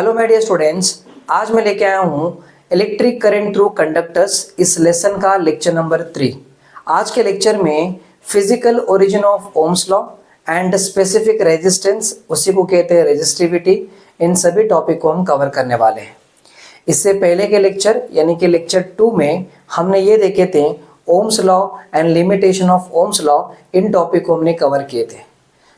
Hello my dear students, आज मैं लेके आया हूँ इलेक्ट्रिक करंट थ्रू कंडक्टर्स इस लेसन का लेक्चर नंबर 3। आज के लेक्चर में physical origin of Ohm's law and specific resistance, उसी को कहते हैं रेजिस्टिविटी, इन सभी टॉपिक को हम कवर करने वाले हैं। इससे पहले के लेक्चर यानी कि लेक्चर 2 में हमने ये देखे थे Ohm's law and limitation of Ohm's law, in topic को हमने कवर किए थे।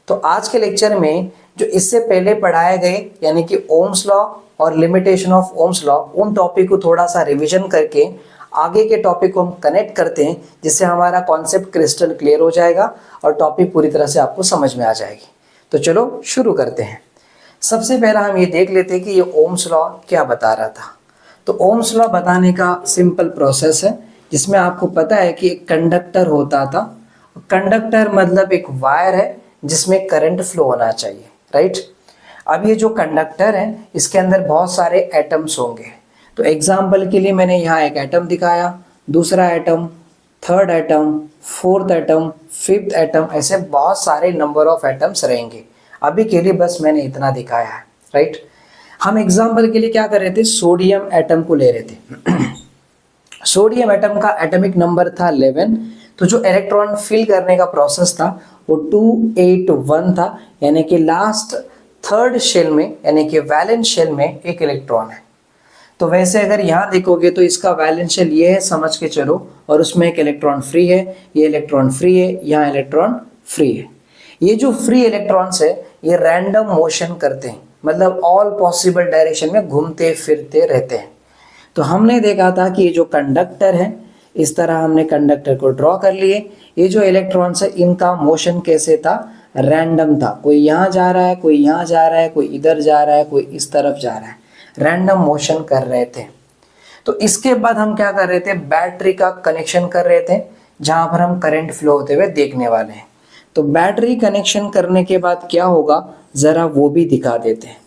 तो आज के लेक्चर में जो इससे पहले पढ़ाए गए यानी कि ओम्स लॉ और लिमिटेशन ऑफ ओम्स लॉ, उन टॉपिक को थोड़ा सा रिवीजन करके आगे के टॉपिक को हम कनेक्ट करते हैं, जिससे हमारा कॉन्सेप्ट क्रिस्टल क्लियर हो जाएगा और टॉपिक पूरी तरह से आपको समझ में आ जाएगी। तो चलो शुरू करते हैं। सबसे पहला हम ये देख लेते हैं कि ये ओम्स लॉ क्या बता रहा था। तो ओम्स लॉ बताने का सिंपल प्रोसेस है, जिसमें आपको पता है कि एक कंडक्टर होता था। कंडक्टर मतलब एक वायर है जिसमें करंट फ्लो होना चाहिए, राइट। अब ये जो कंडक्टर है इसके अंदर बहुत सारे एटम्स होंगे। तो एग्जाम्पल के लिए मैंने यहाँ एक एटम दिखाया, दूसरा atom, third atom, fourth atom, fifth atom, ऐसे बहुत सारे नंबर ऑफ एटम्स रहेंगे। अभी के लिए बस मैंने इतना दिखाया है, राइट। हम एग्जाम्पल के लिए क्या कर रहे थे, सोडियम एटम को ले रहे थे। सोडियम एटम का एटॉमिक नंबर था 11। तो जो इलेक्ट्रॉन फिल करने का प्रोसेस था वो 281 था, यानी कि लास्ट थर्ड शेल में यानी कि वैलेंस शेल में एक इलेक्ट्रॉन है। तो वैसे अगर यहाँ देखोगे तो इसका वैलेंस शेल ये है, समझ के चलो, और उसमें एक इलेक्ट्रॉन फ्री है, ये इलेक्ट्रॉन फ्री है, यहाँ इलेक्ट्रॉन फ्री है। ये जो फ्री इलेक्ट्रॉन्स है ये रैंडम मोशन करते हैं, मतलब ऑल पॉसिबल डायरेक्शन में घूमते फिरते रहते हैं। तो हमने देखा था कि ये जो कंडक्टर है, इस तरह हमने कंडक्टर को ड्रॉ कर लिए। ये जो इलेक्ट्रॉन्स है इनका मोशन कैसे था, रैंडम था। कोई यहाँ जा रहा है, कोई यहाँ जा रहा है, कोई इधर जा रहा है, कोई इस तरफ जा रहा है, रैंडम मोशन कर रहे थे। तो इसके बाद हम क्या कर रहे थे, बैटरी का कनेक्शन कर रहे थे, जहाँ पर हम करंट फ्लो होते हुए देखने वाले हैं। तो बैटरी कनेक्शन करने के बाद क्या होगा, ज़रा वो भी दिखा देते हैं।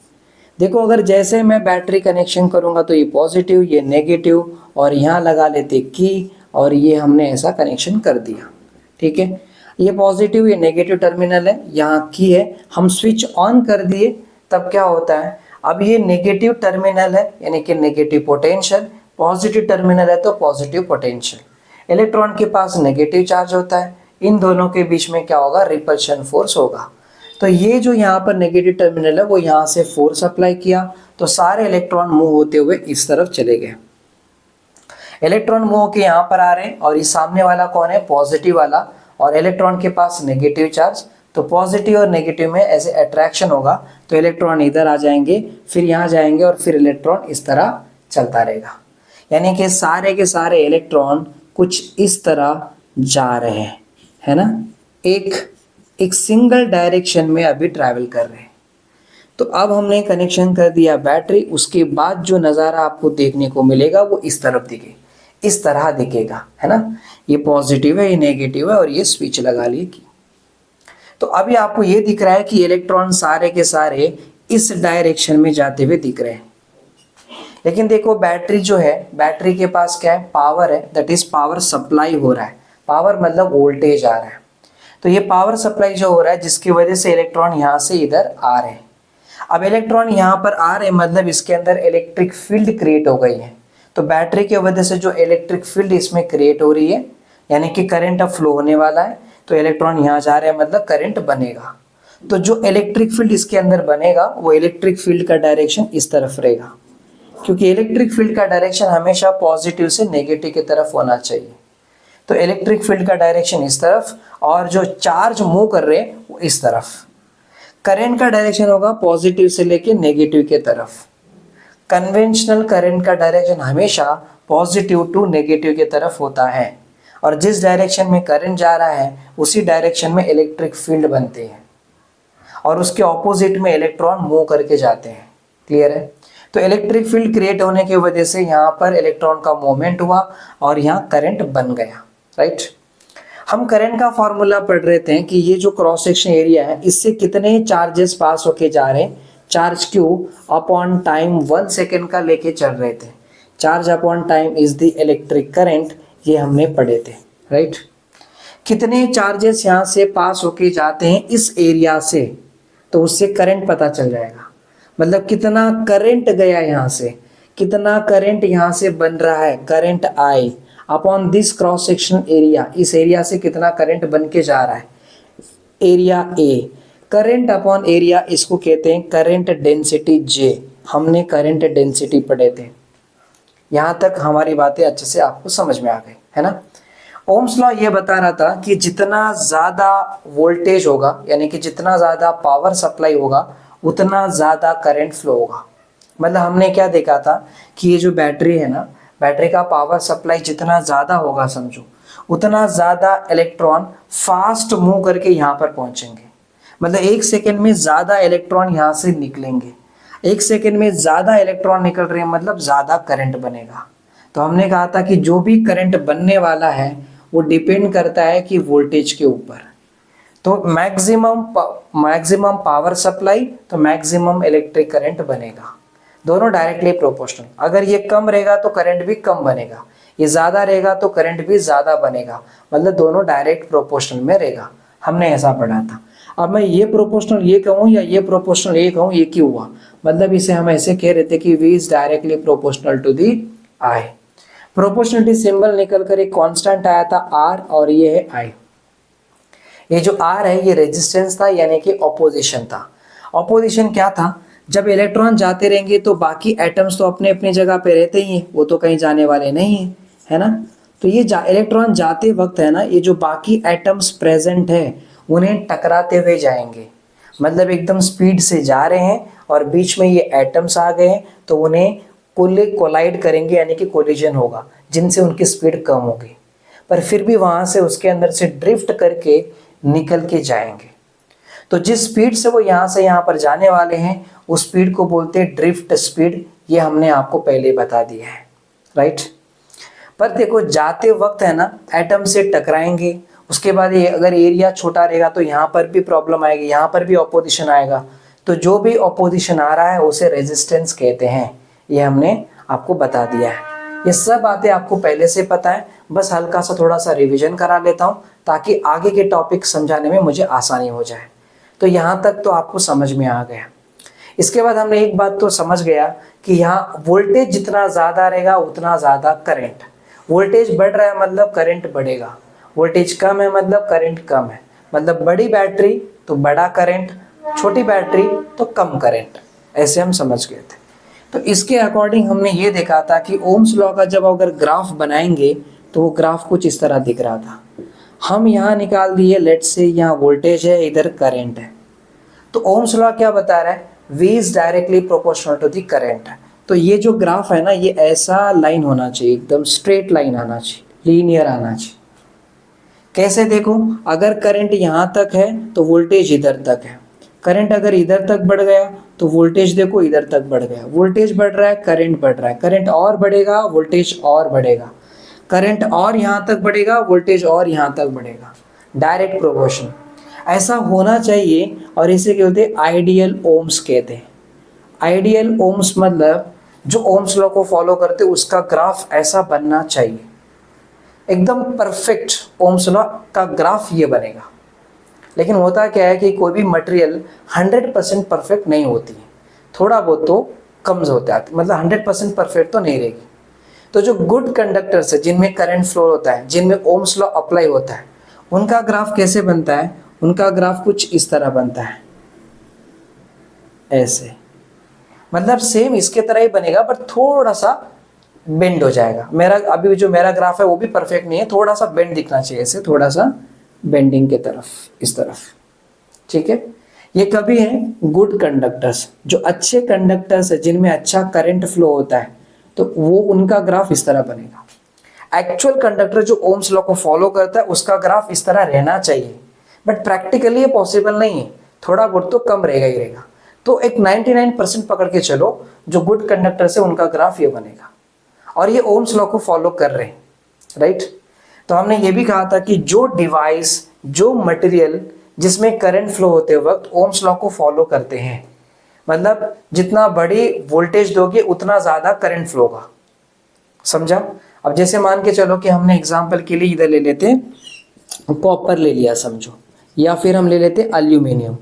देखो, अगर जैसे मैं बैटरी कनेक्शन करूँगा तो ये पॉजिटिव, ये नेगेटिव, और यहाँ लगा लेते की, और ये हमने ऐसा कनेक्शन कर दिया, ठीक है। ये पॉजिटिव, ये नेगेटिव टर्मिनल है, यहाँ की है, हम स्विच ऑन कर दिए, तब क्या होता है, अब ये नेगेटिव टर्मिनल है यानी कि नेगेटिव पोटेंशियल, पॉजिटिव टर्मिनल है तो पॉजिटिव पोटेंशियल। इलेक्ट्रॉन के पास नेगेटिव चार्ज होता है, इन दोनों के बीच में क्या होगा, रिपल्शन फोर्स होगा। तो ये जो यहाँ पर नेगेटिव टर्मिनल है वो यहाँ से फोर्स अप्लाई किया, तो सारे इलेक्ट्रॉन मूव होते हुए इस तरफ चले गए। इलेक्ट्रॉन मूव होकर यहाँ पर आ रहे हैं, और ये सामने वाला कौन है, पॉजिटिव वाला, और इलेक्ट्रॉन के पास नेगेटिव चार्ज। तो पॉजिटिव और नेगेटिव में ऐसे अट्रैक्शन होगा, तो इलेक्ट्रॉन इधर आ जाएंगे, फिर यहाँ जाएंगे, और फिर इलेक्ट्रॉन इस तरह चलता रहेगा। यानी कि सारे के सारे इलेक्ट्रॉन कुछ इस तरह जा रहे हैं, है ना, एक सिंगल डायरेक्शन में अभी ट्रैवल कर रहे हैं। तो अब हमने कनेक्शन कर दिया बैटरी, उसके बाद जो नज़ारा आपको देखने को मिलेगा वो इस तरफ इस तरह दिखेगा, है ना। ये पॉजिटिव है, ये नेगेटिव है, और ये स्विच लगा लिए की। तो अभी आपको ये दिख रहा है कि इलेक्ट्रॉन सारे के सारे इस डायरेक्शन में जाते हुए दिख रहे हैं। लेकिन देखो, बैटरी जो है, बैटरी के पास क्या है, पावर है, दैट इज पावर सप्लाई हो रहा है। पावर मतलब वोल्टेज आ रहा है। तो ये पावर सप्लाई जो हो रहा है, जिसकी वजह से इलेक्ट्रॉन यहाँ से इधर आ रहे हैं। अब इलेक्ट्रॉन यहाँ पर आ रहे हैं, मतलब इसके अंदर इलेक्ट्रिक फील्ड क्रिएट हो गई है। तो बैटरी की वजह से जो इलेक्ट्रिक फील्ड इसमें क्रिएट हो रही है, यानी कि करंट अब फ्लो होने वाला है, तो इलेक्ट्रॉन यहाँ जा रहे हैं, मतलब करंट बनेगा। तो जो इलेक्ट्रिक फील्ड इसके अंदर बनेगा वो इलेक्ट्रिक फील्ड का डायरेक्शन इस तरफ रहेगा, क्योंकि इलेक्ट्रिक फील्ड का डायरेक्शन हमेशा पॉजिटिव से नेगेटिव की तरफ होना चाहिए। तो इलेक्ट्रिक फील्ड का डायरेक्शन इस तरफ, और जो चार्ज मूव कर रहे हैं वो इस तरफ। करंट का डायरेक्शन होगा पॉजिटिव से लेके नेगेटिव के तरफ। कन्वेंशनल करंट का डायरेक्शन हमेशा पॉजिटिव टू नेगेटिव की तरफ होता है, और जिस डायरेक्शन में करंट जा रहा है उसी डायरेक्शन में इलेक्ट्रिक फील्ड बनते हैं, और उसके ऑपोजिट में इलेक्ट्रॉन मूव करके जाते हैं। क्लियर है। तो इलेक्ट्रिक फील्ड क्रिएट होने की वजह से यहाँ पर इलेक्ट्रॉन का मूवमेंट हुआ और यहाँ करंट बन गया, राइट। हम करंट का फॉर्मूला पढ़ रहे थे कि ये जो क्रॉस सेक्शन एरिया है, इससे कितने चार्जेस पास होके जा रहे हैं, charge Q upon time 1 second का लेके चल रहे थे। Charge upon time is the electric current, ये हमने पढ़े थे, राइट। कितने चार्जेस यहाँ से पास होके जाते हैं इस एरिया से, तो उससे करंट पता चल जाएगा। मतलब कितना करंट गया यहाँ से, कितना करंट यहाँ से बन रहा है, current I upon this cross section area, इस एरिया से कितना करंट बन के जा रहा है, area A. Current upon area, इसको कहते हैं करंट डेंसिटी जे। हमने करंट डेंसिटी पढ़े थे। यहाँ तक हमारी बातें अच्छे से आपको समझ में आ गई है ना। ओम्स लॉ ये बता रहा था कि जितना ज़्यादा वोल्टेज होगा, यानी कि जितना ज़्यादा पावर सप्लाई होगा, उतना ज़्यादा करंट फ्लो होगा। मतलब हमने क्या देखा था कि ये जो बैटरी है ना, बैटरी का पावर सप्लाई जितना ज़्यादा होगा समझो, उतना ज़्यादा इलेक्ट्रॉन फास्ट मूव करके यहाँ पर पहुँचेंगे। मतलब 1 सेकेंड में ज़्यादा इलेक्ट्रॉन यहाँ से निकलेंगे। 1 सेकेंड में ज़्यादा इलेक्ट्रॉन निकल रहे हैं मतलब ज़्यादा करंट बनेगा। तो हमने कहा था कि जो भी करंट बनने वाला है वो डिपेंड करता है कि वोल्टेज के ऊपर। तो मैक्सिमम पावर सप्लाई तो मैक्सिमम इलेक्ट्रिक करंट बनेगा। दोनों डायरेक्टली प्रोपोर्शनल। अगर ये कम रहेगा तो करंट भी कम बनेगा, ये ज़्यादा रहेगा तो करंट भी ज़्यादा बनेगा। मतलब दोनों डायरेक्ट प्रोपोर्शनल में रहेगा। हमने ऐसा पढ़ा था। अब मैं ये प्रोपोर्शनल ये कहूँ या ये प्रोपोर्शनल ये कहूँ, ये क्यों हुआ? मतलब इसे हम ऐसे कह रहे थे कि V is directly proportional to the I। Proportionality symbol निकल कर एक कांस्टेंट आया था R, और ये है I। ये जो R है ये रेजिस्टेंस था, यानी कि ऑपोजिशन था। ऑपोजिशन क्या था? जब इलेक्ट्रॉन जाते रहेंगे तो बाकी एटम्स तो अपने अपने जगह पे रहते ही हैं, वो तो कहीं जाने वाले नहीं है, है ना। तो ये इलेक्ट्रॉन जाते वक्त है ना, ये जो बाकी एटम्स प्रेजेंट है उन्हें टकराते हुए जाएंगे। मतलब एकदम स्पीड से जा रहे हैं और बीच में ये एटम्स आ गए तो उन्हें कोलाइड करेंगे, यानी कि कोलिजन होगा, जिनसे उनकी स्पीड कम होगी। पर फिर भी वहाँ से उसके अंदर से ड्रिफ्ट करके निकल के जाएंगे। तो जिस स्पीड से वो यहाँ से यहाँ पर जाने वाले हैं उस स्पीड को बोलते हैं ड्रिफ्ट स्पीड। ये हमने आपको पहले बता दिया है, राइट। पर देखो जाते वक्त है ना एटम से टकराएंगे, उसके बाद ये अगर एरिया छोटा रहेगा तो यहाँ पर भी प्रॉब्लम आएगी, यहाँ पर भी ऑपोजिशन आएगा। तो जो भी ऑपोजिशन आ रहा है उसे रेजिस्टेंस कहते हैं। ये हमने आपको बता दिया है। ये सब बातें आपको पहले से पता है, बस हल्का सा थोड़ा सा रिवीजन करा लेता हूँ ताकि आगे के टॉपिक समझाने में मुझे आसानी हो जाए। तो यहाँ तक तो आपको समझ में आ गया। इसके बाद हमने एक बात तो समझ गया कि यहाँ वोल्टेज जितना ज़्यादा रहेगा उतना ज़्यादा करंट। वोल्टेज बढ़ रहा है मतलब करंट बढ़ेगा, वोल्टेज कम है मतलब करंट कम है। मतलब बड़ी बैटरी तो बड़ा करंट, छोटी बैटरी तो कम करंट, ऐसे हम समझ गए थे। तो इसके अकॉर्डिंग हमने ये देखा था कि ओम्स लॉ का जब अगर ग्राफ बनाएंगे तो वो ग्राफ कुछ इस तरह दिख रहा था। हम यहाँ निकाल दिए, लेट्स से यहाँ वोल्टेज है, इधर करंट है। तो ओम्स लॉ क्या बता रहा है? V is directly proportional to the current. तो ये जो ग्राफ है ना, ये ऐसा लाइन होना चाहिए, एकदम स्ट्रेट लाइन आना चाहिए, लीनियर आना चाहिए। कैसे देखो, अगर करंट यहाँ तक है तो वोल्टेज इधर तक है, करंट अगर इधर तक बढ़ गया तो वोल्टेज देखो इधर तक बढ़ गया। वोल्टेज बढ़ रहा है, करंट बढ़ रहा है, करंट और बढ़ेगा, वोल्टेज और बढ़ेगा, करंट और यहाँ तक बढ़ेगा, वोल्टेज और यहाँ तक बढ़ेगा। डायरेक्ट प्रोपोर्शन ऐसा होना चाहिए, और इसे क्या बोलते हैं? आइडियल ओम्स कहते हैं। आइडियल ओम्स मतलब जो ओम्स लॉ को फॉलो करते उसका ग्राफ ऐसा बनना चाहिए, एकदम परफेक्ट ओम्स लॉ का ग्राफ ये बनेगा। लेकिन होता क्या है कि कोई भी मटेरियल 100% परफेक्ट नहीं होती है, थोड़ा बहुत तो कम होता है, मतलब 100% परफेक्ट तो नहीं रहेगी। तो जो गुड कंडक्टर्स है, जिनमें करंट फ्लो होता है, जिनमें ओम्स लॉ अप्लाई होता है, उनका ग्राफ कैसे बनता है? उनका ग्राफ कुछ इस तरह बनता है, ऐसे। मतलब सेम इसके तरह ही बनेगा पर थोड़ा सा बेंड हो जाएगा। मेरा अभी जो मेरा ग्राफ है वो भी परफेक्ट नहीं है, थोड़ा सा बेंड दिखना चाहिए, ऐसे थोड़ा सा बेंडिंग के तरफ, इस तरफ, ठीक है। ये कभी हैं गुड कंडक्टर्स, जो अच्छे कंडक्टर्स है, जिनमें अच्छा करंट फ्लो होता है, तो वो उनका ग्राफ इस तरह बनेगा। एक्चुअल कंडक्टर जो ओम्स लॉ को फॉलो करता है उसका ग्राफ इस तरह रहना चाहिए, बट प्रैक्टिकली ये पॉसिबल नहीं है, थोड़ा बहुत तो कम रहेगा ही रहेगा। तो एक 99% पकड़ के चलो, जो गुड कंडक्टर है उनका ग्राफ ये बनेगा, और ये ओम्स लॉ को फॉलो कर रहे हैं, राइट। तो हमने ये भी कहा था कि जो डिवाइस, जो मटेरियल जिसमें करंट फ्लो होते वक्त ओम्स लॉ को फॉलो करते हैं, मतलब जितना बड़ी वोल्टेज दोगे उतना ज़्यादा करंट फ्लो होगा, समझा। अब जैसे मान के चलो कि हमने एग्जांपल के लिए इधर ले लेते हैं कॉपर ले लिया समझो, या फिर हम ले लेते हैं एल्यूमिनियम।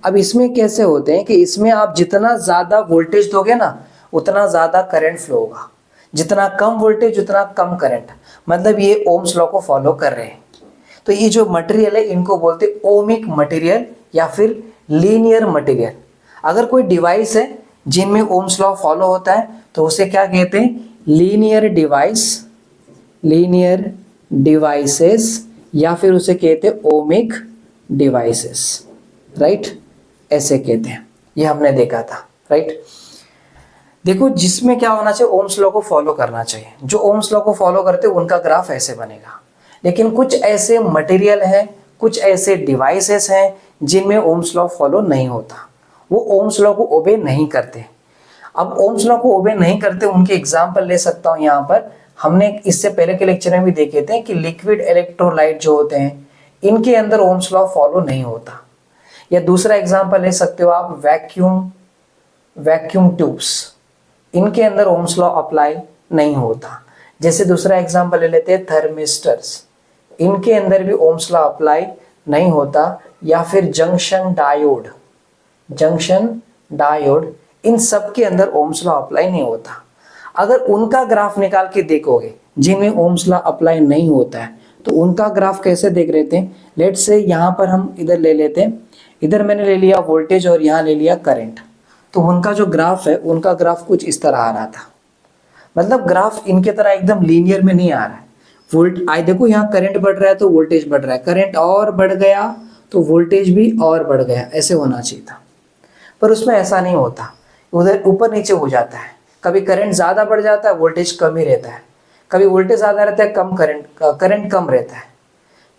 अब इसमें कैसे होते हैं कि इसमें आप जितना ज़्यादा वोल्टेज दोगे ना उतना ज़्यादा करंट फ्लो होगा, जितना कम वोल्टेज उतना कम करंट। मतलब ये ओम्स लॉ को फॉलो कर रहे हैं। तो ये जो मटेरियल है इनको बोलते हैं ओमिक मटेरियल या फिर लीनियर मटेरियल। अगर कोई डिवाइस है जिनमें ओम्स लॉ फॉलो होता है तो उसे क्या कहते हैं, लीनियर डिवाइस, लीनियर डिवाइसेस, या फिर उसे कहते हैं ओमिक डिवाइसेस, राइट, ऐसे कहते हैं। ये हमने देखा था, राइट। देखो जिसमें क्या होना चाहिए, ओम्स लॉ को फॉलो करना चाहिए। जो ओम्स लॉ को फॉलो करते हैं उनका ग्राफ ऐसे बनेगा। लेकिन कुछ ऐसे मटेरियल हैं, कुछ ऐसे डिवाइसेस हैं जिनमें ओम्स लॉ फॉलो नहीं होता, वो ओम्स लॉ को ओबे नहीं करते। अब ओम्स लॉ को ओबे नहीं करते, उनके एग्जाम्पल ले सकता हूँ यहाँ पर। हमने इससे पहले के लेक्चर में भी देखे थे कि लिक्विड इलेक्ट्रोलाइट जो होते हैं इनके अंदर ओम्स लॉ फॉलो नहीं होता। या दूसरा एग्जाम्पल ले सकते हो आप, वैक्यूम ट्यूब्स, इनके अंदर ओम्स लॉ अप्लाई नहीं होता। जैसे दूसरा एग्जाम्पल ले लेते हैं थर्मिस्टर्स, इनके अंदर भी ओम्स लॉ अप्लाई नहीं होता। या फिर जंक्शन डायोड, इन सब के अंदर ओम्स लॉ अप्लाई नहीं होता। अगर उनका ग्राफ निकाल के देखोगे जिनमें ओम्स लॉ अप्लाई नहीं होता है तो उनका ग्राफ कैसे देख रहे थे। लेट्स से यहाँ पर हम इधर ले लेते हैं, इधर मैंने ले लिया वोल्टेज और यहाँ ले लिया करंट। तो उनका जो ग्राफ है उनका ग्राफ कुछ इस तरह आ रहा था। मतलब ग्राफ इनके तरह एकदम लीनियर में नहीं आ रहा है। देखो यहाँ करंट बढ़ रहा है तो वोल्टेज बढ़ रहा है, करंट और बढ़ गया तो वोल्टेज भी और बढ़ गया, ऐसे होना चाहिए था। पर उसमें ऐसा नहीं होता, उधर ऊपर नीचे हो जाता है। कभी करंट ज़्यादा बढ़ जाता है, वोल्टेज कम ही रहता है। कभी वोल्टेज ज़्यादा रहता है, कम करंट कम रहता है।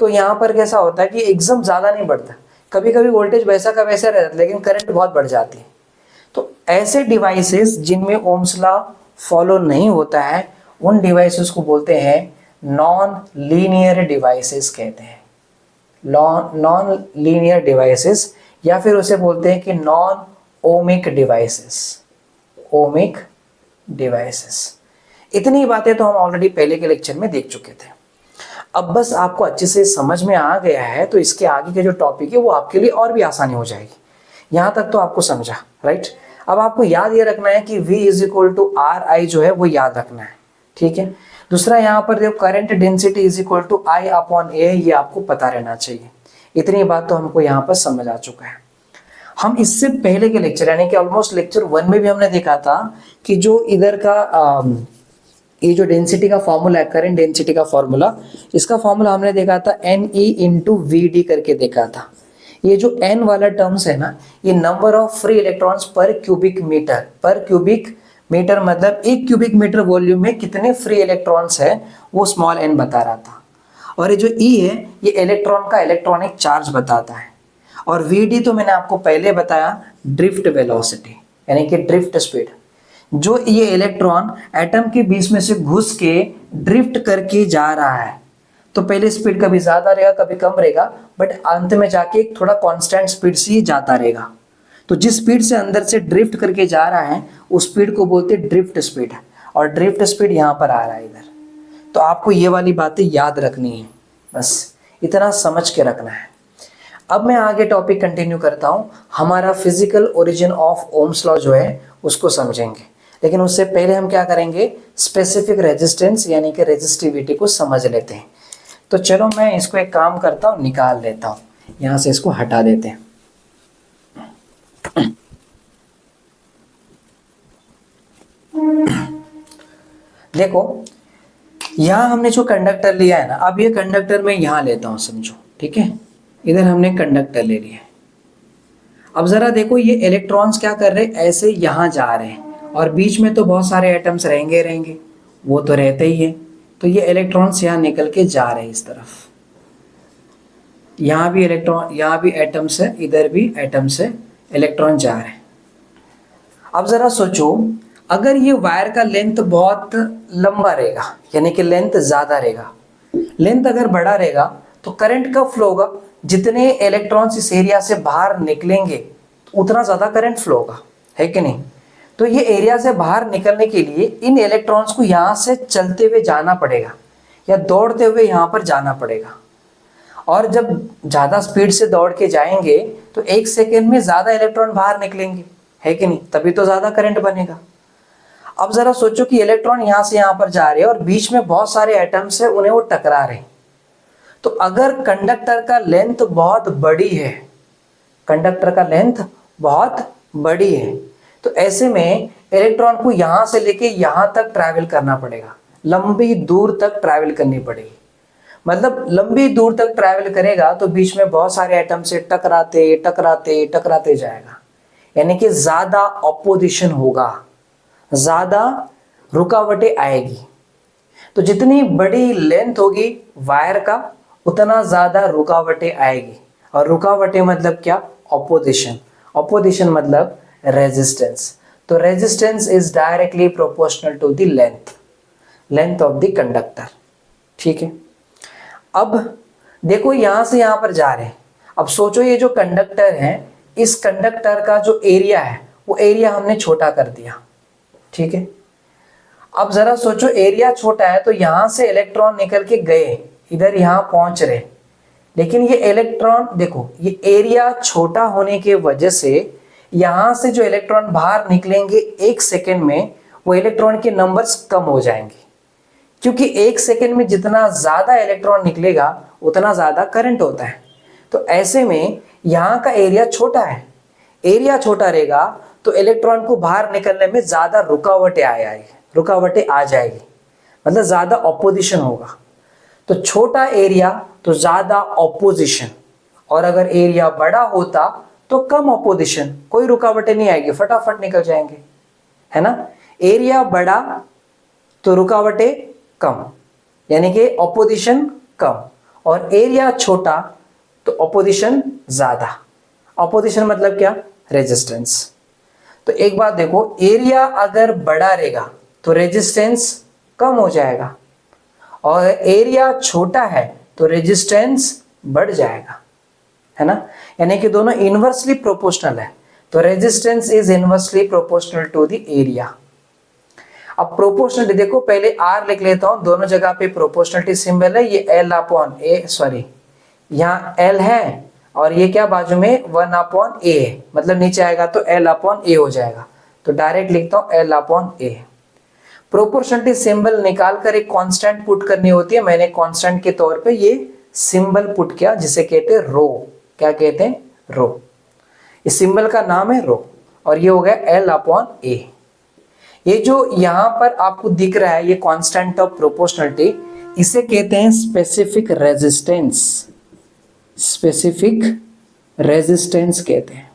तो यहाँ पर कैसा होता है कि एकदम ज़्यादा नहीं बढ़ता, कभी कभी वोल्टेज वैसा का वैसा रहता है लेकिन करंट बहुत बढ़ जाती है। तो ऐसे डिवाइसेस जिनमें ओम्स लॉ फॉलो नहीं होता है उन डिवाइसेस को बोलते हैं नॉन लीनियर डिवाइसेस कहते हैं, नॉन लीनियर डिवाइसेस, या फिर उसे बोलते हैं कि नॉन ओमिक डिवाइसेस। इतनी बातें तो हम ऑलरेडी पहले के लेक्चर में देख चुके थे। अब बस आपको अच्छे से समझ में आ गया है तो इसके आगे के जो टॉपिक है वो आपके लिए और भी आसानी हो जाएगी। यहाँ तक तो आपको समझा, राइट। अब आपको याद ये रखना है कि V is equal to R I जो है वो याद रखना है, ठीक है। दूसरा यहाँ पर देखो current density is equal to I upon A, ये आपको पता रहना चाहिए। इतनी बात तो हमको यहाँ पर समझ आ चुका है। हम इससे पहले के लेक्चर यानी कि ऑलमोस्ट लेक्चर 1 में भी हमने देखा था कि जो इधर का ये जो डेंसिटी का फॉर्मूला है, करंट डेंसिटी का फॉर्मूला, इसका फॉर्मूला हमने देखा था NE इंटू VD करके देखा था। ये जो N वाला टर्म्स है ना, ये नंबर ऑफ फ्री इलेक्ट्रॉन्स पर क्यूबिक मीटर मतलब एक क्यूबिक मीटर वॉल्यूम में कितने फ्री इलेक्ट्रॉन्स है वो स्मॉल n बता रहा था। और ये जो E है ये इलेक्ट्रॉन का इलेक्ट्रॉनिक चार्ज बताता है। और VD तो मैंने आपको पहले बताया ड्रिफ्ट वेलोसिटी यानी कि ड्रिफ्ट स्पीड। जो ये इलेक्ट्रॉन एटम के बीच में से घुस के ड्रिफ्ट करके जा रहा है तो पहले स्पीड कभी ज़्यादा रहेगा कभी कम रहेगा, बट अंत में जाके एक थोड़ा कांस्टेंट स्पीड से ही जाता रहेगा। तो जिस स्पीड से अंदर से ड्रिफ्ट करके जा रहा है उस स्पीड को बोलते हैं ड्रिफ्ट स्पीड, और ड्रिफ्ट स्पीड यहाँ पर आ रहा है इधर। तो आपको ये वाली बातें याद रखनी है, बस इतना समझ के रखना है। अब मैं आगे टॉपिक कंटिन्यू करता हूँ। हमारा physical origin of Ohm's law जो है उसको समझेंगे, लेकिन उससे पहले हम क्या करेंगे, स्पेसिफिक रेजिस्टेंस यानी कि रेजिस्टिविटी को समझ लेते हैं। तो चलो मैं इसको एक काम करता हूँ, निकाल लेता हूँ, यहाँ से इसको हटा देते हैं। देखो यहाँ हमने जो कंडक्टर लिया है ना, अब ये कंडक्टर मैं यहाँ लेता हूँ समझो, ठीक है। इधर हमने कंडक्टर ले लिया है। अब जरा देखो ये इलेक्ट्रॉन्स क्या कर रहे हैं, ऐसे यहाँ जा रहे हैं और बीच में तो बहुत सारे एटम्स रहेंगे, वो तो रहते ही है। तो ये इलेक्ट्रॉन्स यहाँ निकल के जा रहे हैं इस तरफ, यहाँ भी इलेक्ट्रॉन, यहाँ भी एटम्स है, इधर भी एटम्स है, इलेक्ट्रॉन जा रहे हैं। अब जरा सोचो अगर ये वायर का लेंथ बहुत लंबा रहेगा यानी कि लेंथ ज़्यादा रहेगा, लेंथ अगर बड़ा रहेगा तो करंट कब फ्लो होगा, जितने इलेक्ट्रॉन्स इस एरिया से बाहर निकलेंगे उतना ज़्यादा करंट फ्लो होगा, है कि नहीं। तो ये एरिया से बाहर निकलने के लिए इन इलेक्ट्रॉन्स को यहाँ से चलते हुए जाना पड़ेगा या दौड़ते हुए यहाँ पर जाना पड़ेगा। और जब ज़्यादा स्पीड से दौड़ के जाएंगे तो 1 सेकेंड में ज़्यादा इलेक्ट्रॉन बाहर निकलेंगे, है कि नहीं, तभी तो ज़्यादा करंट बनेगा। अब ज़रा सोचो कि इलेक्ट्रॉन यहाँ से यहाँ पर जा रहे हैं और बीच में बहुत सारे एटम्स है, उन्हें वो टकरा रहे हैं। तो अगर कंडक्टर का लेंथ बहुत बड़ी है, कंडक्टर का लेंथ बहुत बड़ी है, तो ऐसे में इलेक्ट्रॉन को यहाँ से लेके यहाँ तक ट्रैवल करना पड़ेगा, लंबी दूर तक ट्रैवल करनी पड़ेगी। मतलब लंबी दूर तक ट्रैवल करेगा तो बीच में बहुत सारे एटम से टकराते टकराते टकराते जाएगा, यानी कि ज़्यादा ऑपोजिशन होगा, ज़्यादा रुकावटें आएगी। तो जितनी बड़ी लेंथ होगी वायर का उतना ज़्यादा रुकावटें आएगी। और रुकावटें मतलब क्या? ऑपोजिशन। ऑपोजिशन मतलब रेजिस्टेंस। तो resistance is directly proportional to the length of the conductor. ठीक है, अब देखो यहां से यहां पर जा रहे हैं। अब सोचो ये जो कंडक्टर है, इस कंडक्टर का जो एरिया है वो एरिया हमने छोटा कर दिया। ठीक है, अब जरा सोचो एरिया छोटा है तो यहां से इलेक्ट्रॉन निकल के गए, इधर यहां पहुंच रहे, लेकिन ये इलेक्ट्रॉन देखो, ये एरिया छोटा होने के वजह से यहां से जो इलेक्ट्रॉन बाहर निकलेंगे 1 सेकेंड में, वो इलेक्ट्रॉन के नंबर्स कम हो जाएंगे, क्योंकि 1 सेकेंड में जितना ज्यादा इलेक्ट्रॉन निकलेगा उतना ज्यादा करंट होता है। तो ऐसे में यहाँ का एरिया छोटा है, एरिया छोटा रहेगा तो इलेक्ट्रॉन को बाहर निकलने में ज्यादा रुकावटें आ जाएगी, मतलब ज्यादा ऑपोजिशन होगा। तो छोटा एरिया तो ज्यादा ऑपोजिशन, और अगर एरिया बड़ा होता तो कम ऑपोजिशन, कोई रुकावटें नहीं आएगी, फटाफट निकल जाएंगे, है ना। एरिया बड़ा तो रुकावटें कम, यानी कि ऑपोजिशन कम, और एरिया छोटा तो ऑपोजिशन ज्यादा। ऑपोजिशन मतलब क्या? रेजिस्टेंस। तो एक बात देखो, एरिया अगर बड़ा रहेगा तो रेजिस्टेंस कम हो जाएगा, और एरिया छोटा है तो रेजिस्टेंस बढ़ जाएगा, है ना। यानी कि दोनों इनवर्सली प्रोपोर्शनल है, तो resistance is inversely proportional to the area. अब प्रोपोर्शनलिटी देखो, पहले आर लिख लेता हूं, दोनों जगह पे प्रोपोर्शनलिटी सिंबल है, ये एल अपॉन ए, सॉरी यहाँ एल है और ये क्या बाजू में 1 अपॉन ए है, मतलब नीचे आएगा तो एल अपॉन ए हो जाएगा, तो डायरेक्ट लिखता हूं एल अपॉन ए। प्रोपोर्शनलिटी सिंबल निकाल कर एक कांस्टेंट पुट करनी होती है, मैंने कांस्टेंट के तौर पे ये सिंबल पुट किया जिसे कहते हैं रो। क्या कहते हैं? रो। इस सिंबल का नाम है रो, और ये हो गया एल अपॉन ए। ये जो यहाँ पर आपको दिख रहा है ये कांस्टेंट ऑफ प्रोपोर्शनलिटी, इसे कहते हैं स्पेसिफिक रेजिस्टेंस। स्पेसिफिक रेजिस्टेंस कहते हैं।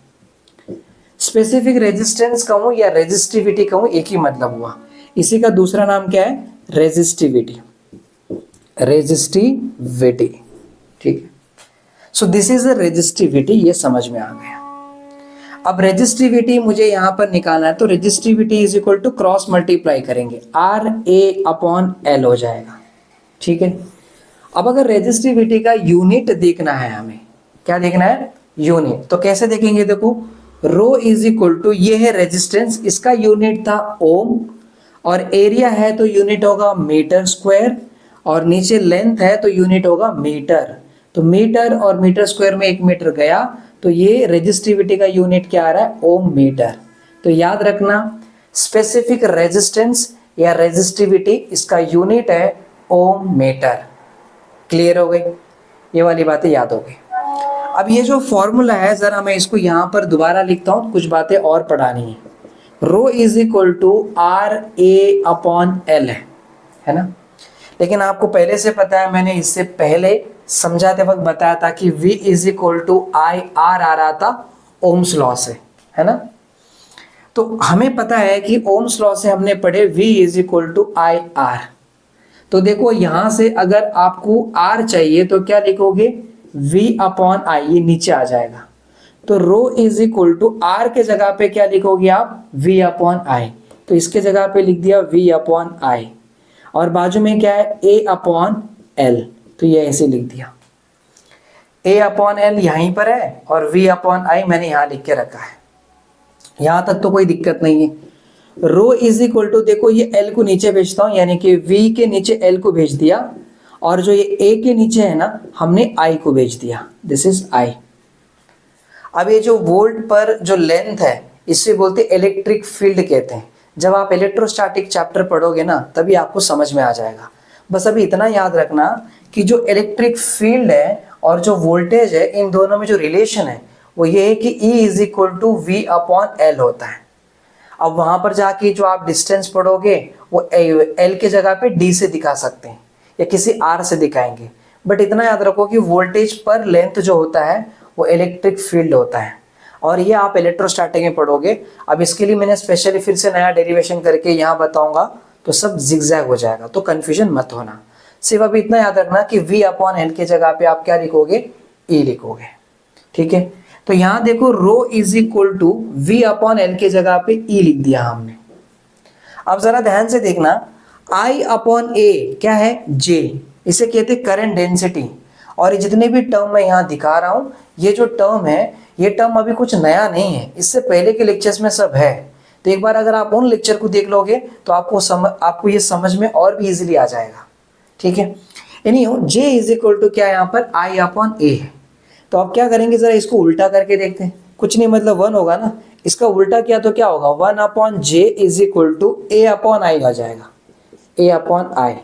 स्पेसिफिक रेजिस्टेंस कहूं या रेजिस्टिविटी कहूं, एक ही मतलब हुआ। इसी का दूसरा नाम क्या है? रेजिस्टिविटी। रेजिस्टिविटी, ठीक है। So this is the resistivity, ये समझ में आ गया। अब रेजिस्टिविटी मुझे यहां पर निकालना है, तो resistivity is equal to cross multiply करेंगे, आर ए अपॉन एल हो जाएगा। ठीक है, अब अगर रेजिस्टिविटी का यूनिट देखना है हमें, क्या देखना है? यूनिट। तो कैसे देखेंगे? देखो, रो इज इक्वल टू, ये है रेजिस्टेंस, इसका यूनिट था ओम, और एरिया है तो यूनिट होगा मीटर स्क्वायर, और नीचे लेंथ है तो यूनिट होगा मीटर। तो मीटर और मीटर स्क्वायर में 1 मीटर गया, तो ये रेजिस्टिविटी का यूनिट क्या आ रहा है? ओम मीटर। तो याद रखना, स्पेसिफिक रेजिस्टेंस या रेजिस्टिविटी, इसका यूनिट है ओम मीटर। क्लियर हो गई? ये वाली बातें याद हो गई। अब ये जो फॉर्मूला है, जरा मैं इसको यहाँ पर दोबारा लिखता हूँ, कुछ बातें और पढ़ानी है। Rho is equal to R A upon L है ना। लेकिन आपको पहले से पता है, मैंने इससे पहले समझाते वक्त बताया था कि V is equal to I R आ रहा था ओम्स लॉ से, है ना। तो हमें पता है कि ओम्स लॉ से हमने पढ़े V is equal to I R. तो देखो यहां से अगर आपको R चाहिए तो क्या लिखोगे? V अपॉन आई, ये नीचे आ जाएगा। तो रो इज इक्वल टू आर के जगह पे क्या लिखोगे आप? V upon I. तो इसके जगह पे लिख दिया V अपॉन आई, और बाजू में क्या है? A upon L. तो ये ऐसे लिख दिया, A अपॉन एल यहीं पर है और V अपॉन आई मैंने यहां लिख के रखा है। यहां तक तो कोई दिक्कत नहीं है। रो इज इक्वल टू, देखो ये L को नीचे भेजता हूं, यानी कि V के नीचे L को भेज दिया, और जो ये ए के नीचे है ना, हमने आई को भेज दिया, दिस इज आई। अब ये जो वोल्ट पर जो लेंथ है, इसे बोलते हैं इलेक्ट्रिक फील्ड कहते हैं। जब आप इलेक्ट्रोस्टैटिक चैप्टर पढ़ोगे ना, तभी आपको समझ में आ जाएगा। बस अभी इतना याद रखना कि जो इलेक्ट्रिक फील्ड है और जो वोल्टेज है, इन दोनों में जो रिलेशन है वो ये है कि E is equal to V upon L होता है। अब वहां पर जाके जो आप डिस्टेंस पढ़ोगे वो एल के जगह पे डी से दिखा सकते हैं या किसी आर से दिखाएंगे, बट इतना याद रखो कि वोल्टेज पर लेंथ जो होता है वो इलेक्ट्रिक फील्ड होता है, और ये आप इलेक्ट्रोस्टैटिक में पढ़ोगे। अब इसके लिए मैंने स्पेशली फिर से नया डेरिवेशन करके यहाँ बताऊंगा, तो सब जिगजैग हो जाएगा, तो कंफ्यूजन मत होना। सिर्फ अभी इतना याद रखना कि v अपॉन एल के जगह पे आप क्या लिखोगे, E लिखोगे, ठीक है। तो यहाँ देखो rho is equal to V upon L के जगह पे E लिख दिया हमने। अब जरा ध्यान से देखना, I अपॉन ए क्या है, J, इसे कहते हैं करंट डेंसिटी। और ये जितने भी टर्म मैं यहाँ दिखा रहा हूँ, ये जो टर्म है, ये टर्म अभी कुछ नया नहीं है, इससे पहले के लेक्चर्स में सब है। तो एक बार अगर आप उन लेक्चर को देख लोगे तो आपको ये समझ में और भी इजीली आ जाएगा, ठीक है। एनीहो, J इज इक्वल टू क्या, यहाँ पर I अपॉन ए है। तो आप क्या करेंगे, जरा इसको उल्टा करके देखते हैं। कुछ नहीं, मतलब 1 होगा ना, इसका उल्टा किया तो क्या होगा, 1 upon J is equal to A upon I आ जाएगा, ए अपॉन आई।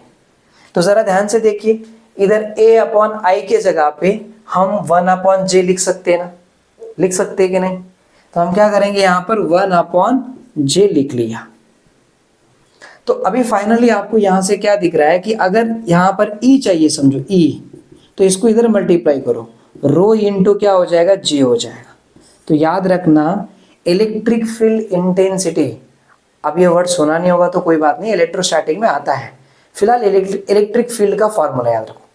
तो जरा ध्यान से देखिए, इधर ए अपॉन आई के जगह पे हम 1 अपॉन जे लिख सकते हैं ना, लिख सकते हैं कि नहीं। तो हम क्या करेंगे, यहाँ पर 1 अपॉन जे लिख लिया। तो अभी फाइनली आपको यहाँ से क्या दिख रहा है कि अगर यहाँ पर ई चाहिए, समझो ई, तो इसको इधर मल्टीप्लाई करो, रो इंटू क्या हो जाएगा, जे हो जाएगा। तो याद रखना इलेक्ट्रिक फील्ड इंटेंसिटी, अब ये वर्ड सुना नहीं होगा तो कोई बात नहीं, इलेक्ट्रोस्टैटिक में आता है। फिलहाल इलेक्ट्रिक फील्ड का फॉर्मूला याद रखो।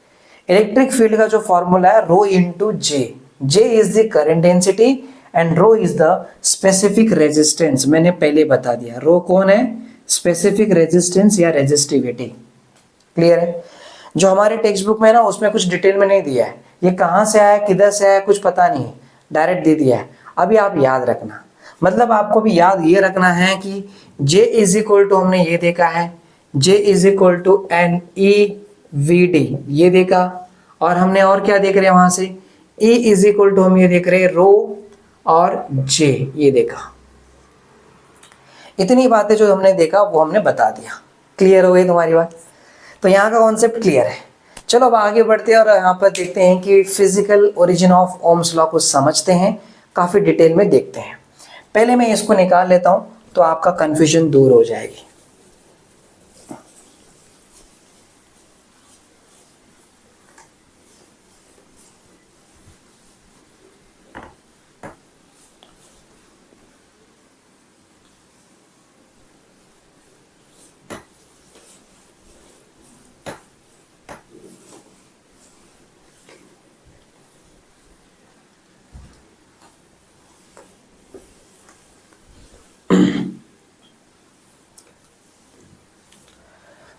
इलेक्ट्रिक फील्ड का जो फॉर्मूला है rho into J, J is the current density and rho is the specific resistance. मैंने पहले बता दिया, रो कौन है, स्पेसिफिक रेजिस्टेंस या रेजिस्टिविटी। क्लियर है। जो हमारे टेक्स्ट बुक में ना, उसमें कुछ डिटेल में नहीं दिया है, ये कहाँ से आया, किधर से आया, कुछ पता नहीं, डायरेक्ट दे दिया है। अभी आप याद रखना, मतलब आपको भी याद ये रखना है कि J इज इक्वल टू, हमने ये देखा है, J is equal to N E V D, ये देखा। और हमने और क्या देख रहे हैं वहां से, E इज इक्वल टू हम ये देख रहे हैं रो और J, ये देखा। इतनी बातें जो हमने देखा वो हमने बता दिया। क्लियर हो गई तुम्हारी बात। तो यहाँ का कॉन्सेप्ट क्लियर है। चलो अब आगे बढ़ते हैं और यहाँ पर देखते हैं कि physical origin of Ohm's law को समझते हैं, काफ़ी डिटेल में देखते हैं। पहले मैं इसको निकाल लेता हूँ तो आपका कन्फ्यूजन दूर हो जाएगी।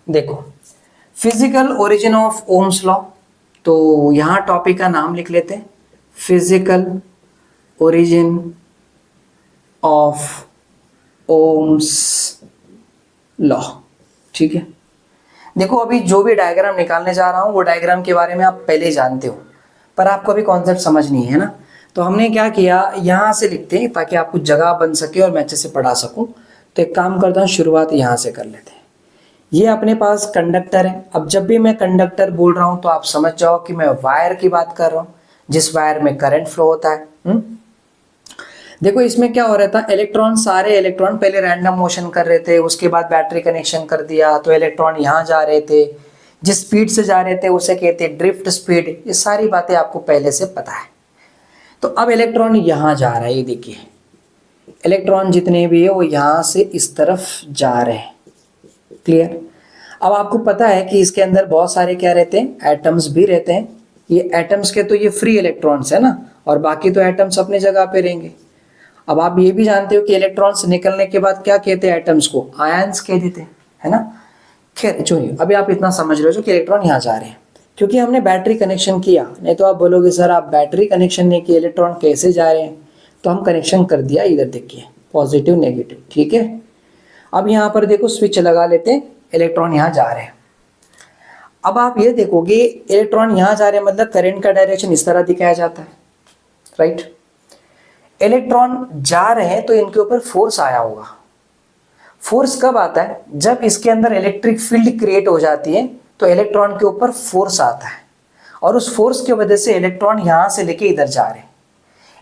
देखो, physical origin of Ohm's law, तो यहाँ टॉपिक का नाम लिख लेते हैं, physical origin of Ohm's law. ठीक है। देखो, अभी जो भी डायग्राम निकालने जा रहा हूँ वो डायग्राम के बारे में आप पहले ही जानते हो, पर आपको अभी कॉन्सेप्ट समझ नहीं है ना। तो हमने क्या किया, यहाँ से लिखते हैं ताकि आपको जगह बन सके और मैं अच्छे से पढ़ा सकूँ। तो एक काम करता हूँ, शुरुआत यहाँ से कर लेते हैं। ये अपने पास कंडक्टर है। अब जब भी मैं कंडक्टर बोल रहा हूँ तो आप समझ जाओ कि मैं वायर की बात कर रहा हूँ, जिस वायर में करंट फ्लो होता है। देखो, इसमें क्या हो रहा था, इलेक्ट्रॉन, सारे इलेक्ट्रॉन पहले रैंडम मोशन कर रहे थे, उसके बाद बैटरी कनेक्शन कर दिया तो इलेक्ट्रॉन यहाँ जा रहे थे, जिस स्पीड से जा रहे थे उसे कहते हैं ड्रिफ्ट स्पीड। ये सारी बातें आपको पहले से पता है। तो अब इलेक्ट्रॉन यहाँ जा रहा है, ये देखिए, इलेक्ट्रॉन जितने भी है वो यहाँ से इस तरफ जा रहे हैं। क्लियर। अब आपको पता है कि इसके अंदर बहुत सारे क्या रहते हैं, एटम्स भी रहते हैं। ये एटम्स के तो ये फ्री इलेक्ट्रॉन्स है ना, और बाकी तो एटम्स अपने जगह पे रहेंगे। अब आप ये भी जानते हो कि इलेक्ट्रॉन्स निकलने के बाद क्या कहते हैं, एटम्स को आयंस कह देते हैं, है ना। खैर चलिए, अभी आप इतना समझ रहे हो कि इलेक्ट्रॉन यहाँ जा रहे हैं क्योंकि हमने बैटरी कनेक्शन किया। नहीं तो आप बोलोगे सर आप बैटरी कनेक्शन नहीं किए, इलेक्ट्रॉन कैसे जा रहे हैं। तो हम कनेक्शन कर दिया, इधर देखिए, पॉजिटिव नेगेटिव। ठीक है। अब यहाँ पर देखो, स्विच लगा लेते हैं, इलेक्ट्रॉन यहाँ जा रहे हैं। अब आप ये देखोगे इलेक्ट्रॉन यहाँ जा रहे हैं, मतलब करंट का डायरेक्शन इस तरह दिखाया जाता है, राइट। इलेक्ट्रॉन जा रहे हैं तो इनके ऊपर फोर्स आया होगा। फोर्स कब आता है? जब इसके अंदर इलेक्ट्रिक फील्ड क्रिएट हो जाती है तो इलेक्ट्रॉन के ऊपर फोर्स आता है, और उस फोर्स की वजह से इलेक्ट्रॉन यहां से लेके इधर जा रहे हैं।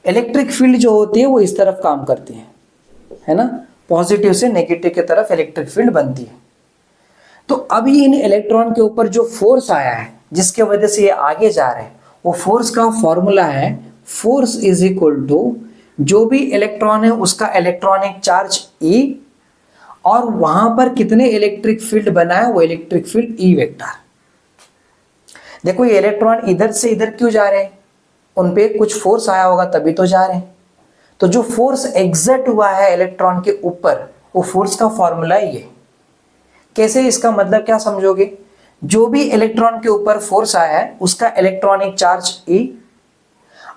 इलेक्ट्रिक फील्ड जो होती है वो इस तरफ काम करती है ना, पॉजिटिव से नेगेटिव की तरफ इलेक्ट्रिक फील्ड बनती है। तो अभी इन इलेक्ट्रॉन के ऊपर जो फोर्स आया है जिसके वजह से ये आगे जा रहे हैं, वो फोर्स का फॉर्मूला है फोर्स इज इक्वल टू जो भी इलेक्ट्रॉन है उसका इलेक्ट्रॉनिक चार्ज E, और वहां पर कितने इलेक्ट्रिक फील्ड बना है वो इलेक्ट्रिक फील्ड E वेक्टर। देखो ये इलेक्ट्रॉन इधर से इधर क्यों जा रहे हैं? उन पे कुछ फोर्स आया होगा तभी तो जा रहे हैं। तो जो फोर्स एग्जर्ट हुआ है इलेक्ट्रॉन के ऊपर, वो फोर्स का फॉर्मूला ये। कैसे? इसका मतलब क्या समझोगे? जो भी इलेक्ट्रॉन के ऊपर फोर्स आया है उसका इलेक्ट्रॉनिक चार्ज E,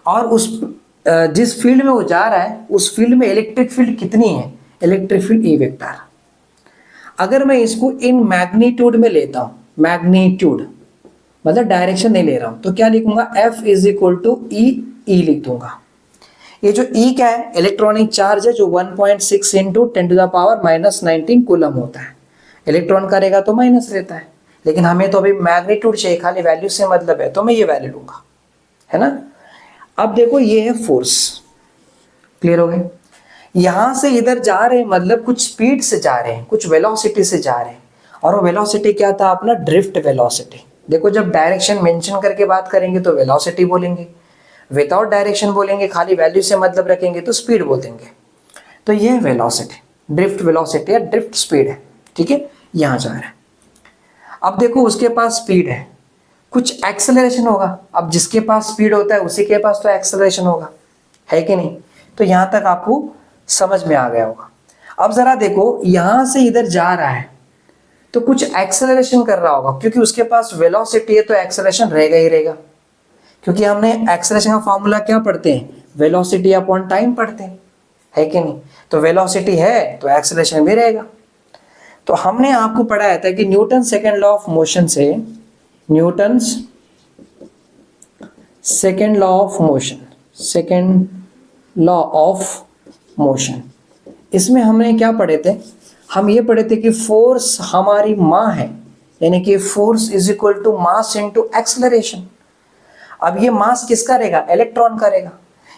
और उस जिस फील्ड में वो जा रहा है उस फील्ड में इलेक्ट्रिक फील्ड कितनी है? Electric field E vector. अगर मैं इसको इन मैग्नीट्यूड में लेता हूं, मैग्नीट्यूड मतलब डायरेक्शन नहीं ले रहा हूं, तो क्या लिखूंगा? F is equal to E लिख दूंगा। ये जो E क्या है? इलेक्ट्रॉनिक चार्ज है जो 1.6 इंटू 10⁻⁻19 कूलम होता है। इलेक्ट्रॉन करेगा तो माइनस रहता है, लेकिन हमें तो अभी मैग्नीट्यूड चाहिए, खाली वैल्यू से मतलब है, तो मैं ये वैल्यू लूंगा, है ना। अब देखो ये है फोर्स, क्लियर हो गए। यहां से इधर जा रहे हैं मतलब कुछ स्पीड से जा रहे हैं, कुछ वेलोसिटी से जा रहे हैं, और वो वेलोसिटी क्या था? अपना ड्रिफ्ट वेलोसिटी। देखो जब डायरेक्शन मेंशन करके बात करेंगे तो वेलोसिटी बोलेंगे, विदाउट डायरेक्शन बोलेंगे, खाली वैल्यू से मतलब रखेंगे तो स्पीड बोल देंगे। तो ये है वेलोसिटी, ड्रिफ्ट वेलोसिटी या ड्रिफ्ट स्पीड है, ठीक है, यहां जा रहा है। अब देखो उसके पास स्पीड है, कुछ एक्सेलरेशन होगा। अब जिसके पास स्पीड होता है उसी के पास तो एक्सेलरेशन होगा, है कि नहीं? तो यहां तक आपको समझ में आ गया होगा। अब जरा देखो यहां से इधर जा रहा है तो कुछ एक्सेलरेशन कर रहा होगा, क्योंकि उसके पास वेलोसिटी है तो एक्सेलरेशन रहेगा ही रहेगा, क्योंकि हमने एक्सेलरेशन का फॉर्मूला क्या पढ़ते हैं? वेलोसिटी अपॉन टाइम पढ़ते हैं, है कि नहीं? तो वेलोसिटी है तो एक्सेलरेशन भी रहेगा। तो हमने आपको पढ़ाया था कि Newton second law of motion से, Newton's second law of motion, second law of motion, इसमें हमने क्या पढ़े थे? हम ये पढ़े थे कि फोर्स हमारी माँ है, यानी कि force is equal to mass into acceleration. अब ये मास किसका रहेगा? इलेक्ट्रॉन का रहेगा।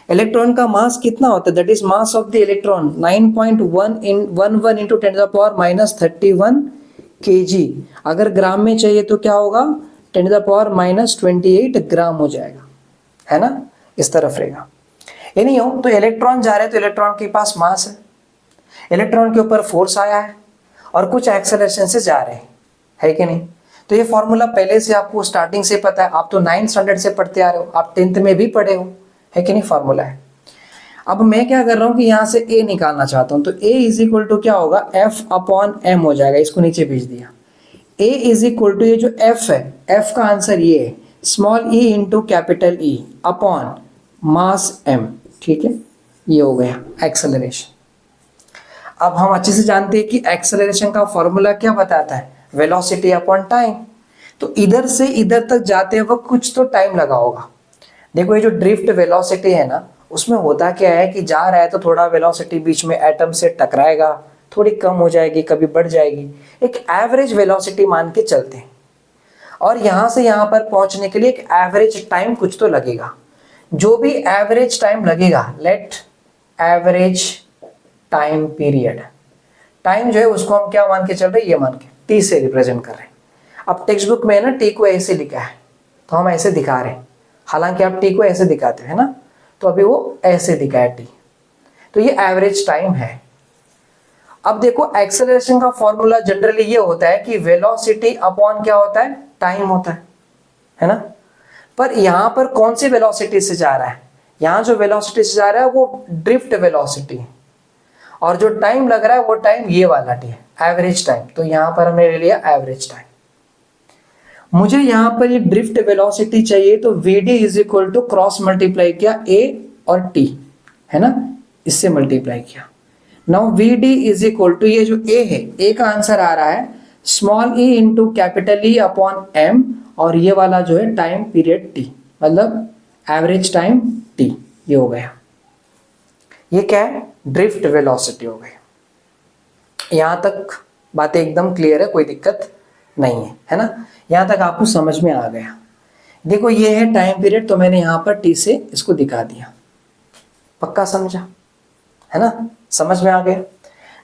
इलेक्ट्रॉन का मास कितना होता है? That is mass of the electron 9.11 into 10⁻31 kg। अगर ग्राम में चाहिए तो क्या होगा? 10⁻28 ग्राम हो जाएगा, है ना, इस तरफ रहेगा। ये नहीं हो तो इलेक्ट्रॉन जा रहे हैं तो इलेक्ट्रॉन के पास मास है, इलेक्ट्रॉन के ऊपर फोर्स आया है और कुछ एक्सेलरेशन से जा रहे हैं, है कि नहीं? तो ये फॉर्मूला पहले से आपको स्टार्टिंग से पता है, आप तो 9th स्टैंडर्ड से पढ़ते आ रहे हो, आप 10th में भी पढ़े हो, है कि नहीं? फॉर्मूला है। अब मैं क्या कर रहा हूँ कि यहाँ से A निकालना चाहता हूँ, तो A इज इक्वल टू क्या होगा? F अपॉन M हो जाएगा। इसको नीचे भेज दिया। A इज इक्वल टू ये जो F है, F का आंसर ये है small e into capital E upon mass M, ठीक है, ये हो गया एक्सेलरेशन। अब हम अच्छे से जानते हैं कि एक्सेलरेशन का फॉर्मूला क्या बताता है? Velocity upon time. तो इधर से इधर तक जाते वक्त कुछ तो टाइम लगा होगा। देखो ये जो ड्रिफ्ट वेलोसिटी है ना, उसमें होता क्या है कि जा रहा है तो थोड़ा वेलोसिटी बीच में एटम से टकराएगा, थोड़ी कम हो जाएगी, कभी बढ़ जाएगी, एक एवरेज वेलोसिटी मान के चलते हैं। और यहाँ से यहाँ पर पहुंचने के लिए एक एवरेज टाइम कुछ तो लगेगा। जो भी एवरेज टाइम लगेगा, let average time period, time जो है उसको हम क्या मान के चल रहे हैं? ये मान के टी से रिप्रेजेंट कर रहे हैं। अब टेक्स्ट बुक में है ना टी को ऐसे लिखा है, तो हम ऐसे दिखा रहे हैं, हालांकि आप टी को ऐसे दिखाते हैं ना, तो अभी वो ऐसे दिखा है टी, तो ये एवरेज टाइम है। अब देखो एक्सेलरेशन का फॉर्मूला जनरली ये होता है कि वेलोसिटी अपॉन क्या होता है? टाइम होता है ना। पर यहाँ पर कौन सी वेलोसिटी से जा रहा है? यहाँ जो वेलोसिटी से जा रहा है वो ड्रिफ्ट वेलोसिटी है, और जो टाइम लग रहा है वो टाइम ये वाला टी है, एवरेज टाइम। तो यहाँ पर हमने ले लिया एवरेज टाइम। मुझे यहाँ पर ये ड्रिफ्ट वेलोसिटी चाहिए, तो V D is equal to cross multiply किया ए और टी, है ना, इससे मल्टीप्लाई किया। Now V D is equal to ये जो ए है, ए का आंसर आ रहा है small E into capital E upon M, और ये वाला जो है टाइम पीरियड टी, मतलब एवरेज टाइम टी, ये हो गया। ये क्या है? ड्रिफ्ट वेलोसिटी हो गई। यहां तक बातें एकदम क्लियर है, कोई दिक्कत नहीं है ना? यहां तक आपको समझ में आ गया। देखो ये है टाइम पीरियड, तो मैंने यहां पर टी से इसको दिखा दिया। पक्का समझा है ना? समझ में आ गया।